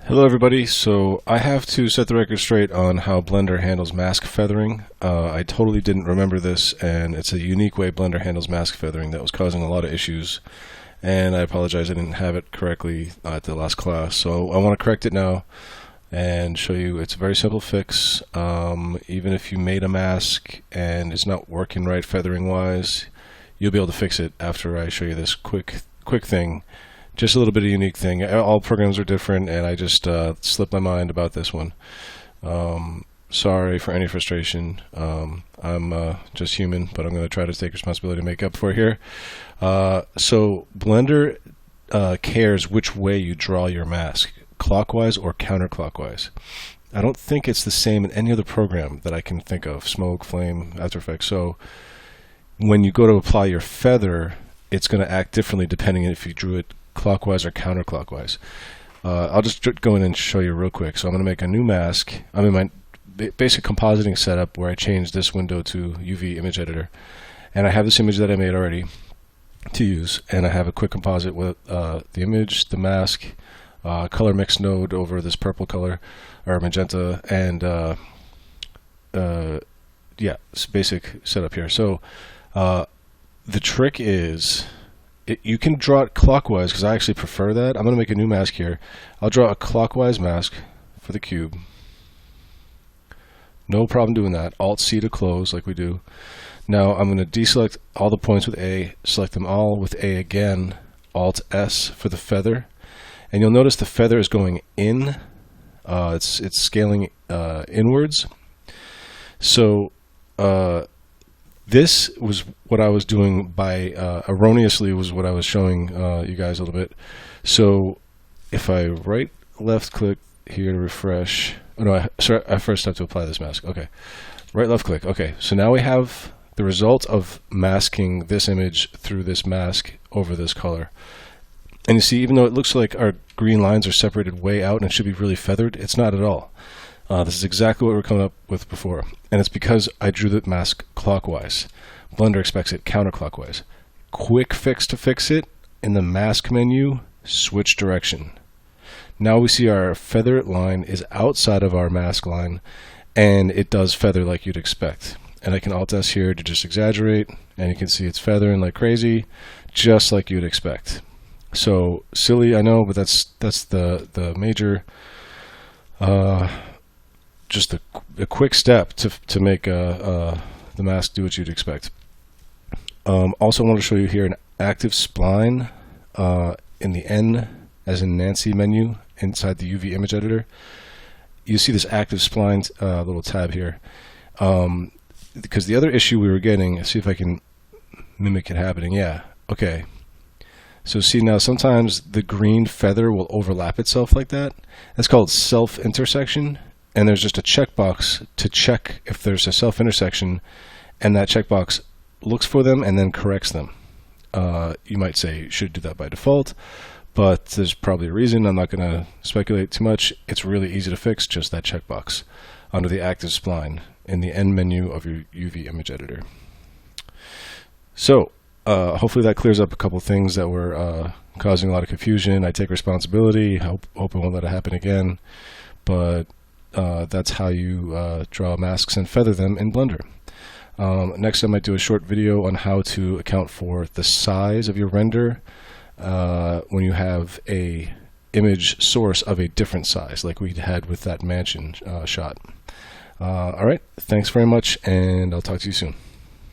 Hello everybody, so I have to set the record straight on how Blender handles mask feathering. I totally didn't remember this, and it's a unique way Blender handles mask feathering that was causing a lot of issues, and I apologize I didn't have it correctly at the last class, so I want to correct it now and show you it's a very simple fix. Even if you made a mask and it's not working right feathering wise, you'll be able to fix it after I show you this quick thing. Just a little bit of unique thing. All programs are different, and I just slipped my mind about this one. Sorry for any frustration. I'm just human, but I'm going to try to take responsibility to make up for it here. So Blender cares which way you draw your mask, clockwise or counterclockwise. I don't think it's the same in any other program that I can think of, Smoke, Flame, After Effects. So when you go to apply your feather, it's going to act differently depending if you drew it clockwise or counterclockwise. I'll just go in and show you real quick. So I'm going to make a new mask. I'm in my basic compositing setup where I changed this window to UV image editor, and I have this image that I made already to use, and I have a quick composite with the image, the mask, color mix node over this purple color or magenta, and yeah, it's basic setup here. So the trick is you can draw it clockwise, because I actually prefer that. I'm going to make a new mask here. I'll draw a clockwise mask for the cube. No problem doing that. Alt-C to close like we do. Now I'm going to deselect all the points with A, select them all with A again, Alt-S for the feather. And you'll notice the feather is going in. It's scaling inwards. So this was what I was doing by erroneously was what I was showing you guys a little bit. So if I right left click here to refresh, oh no, sorry, I first have to apply this mask. Okay, right left click. Okay, so now we have the result of masking this image through this mask over this color. And you see, even though it looks like our green lines are separated way out and it should be really feathered, it's not at all. This is exactly what we were coming up with before, and it's because I drew the mask clockwise. Blender expects it counterclockwise. Quick fix to fix it: in the mask menu, switch direction. Now we see our feather line is outside of our mask line, and it does feather like you'd expect. And I can Alt-S here to just exaggerate, and you can see it's feathering like crazy, just like you'd expect. So silly, I know, but that's the major just a quick step to make the mask do what you'd expect. Also, I want to show you here an active spline in the N, as in Nancy menu, inside the UV image editor. You see this active spline little tab here. Because the other issue we were getting, let's see if I can mimic it happening. Yeah, okay. So see now, sometimes the green feather will overlap itself like that. That's called self-intersection. And there's just a checkbox to check if there's a self-intersection, and that checkbox looks for them and then corrects them. You might say you should do that by default, but there's probably a reason. I'm not going to speculate too much. It's really easy to fix, just that checkbox under the active spline in the end menu of your UV image editor. So hopefully that clears up a couple things that were causing a lot of confusion. I take responsibility. Hope I won't let it happen again. But that's how you draw masks and feather them in Blender. Next, I might do a short video on how to account for the size of your render when you have a image source of a different size, like we had with that mansion shot. All right, thanks very much, and I'll talk to you soon.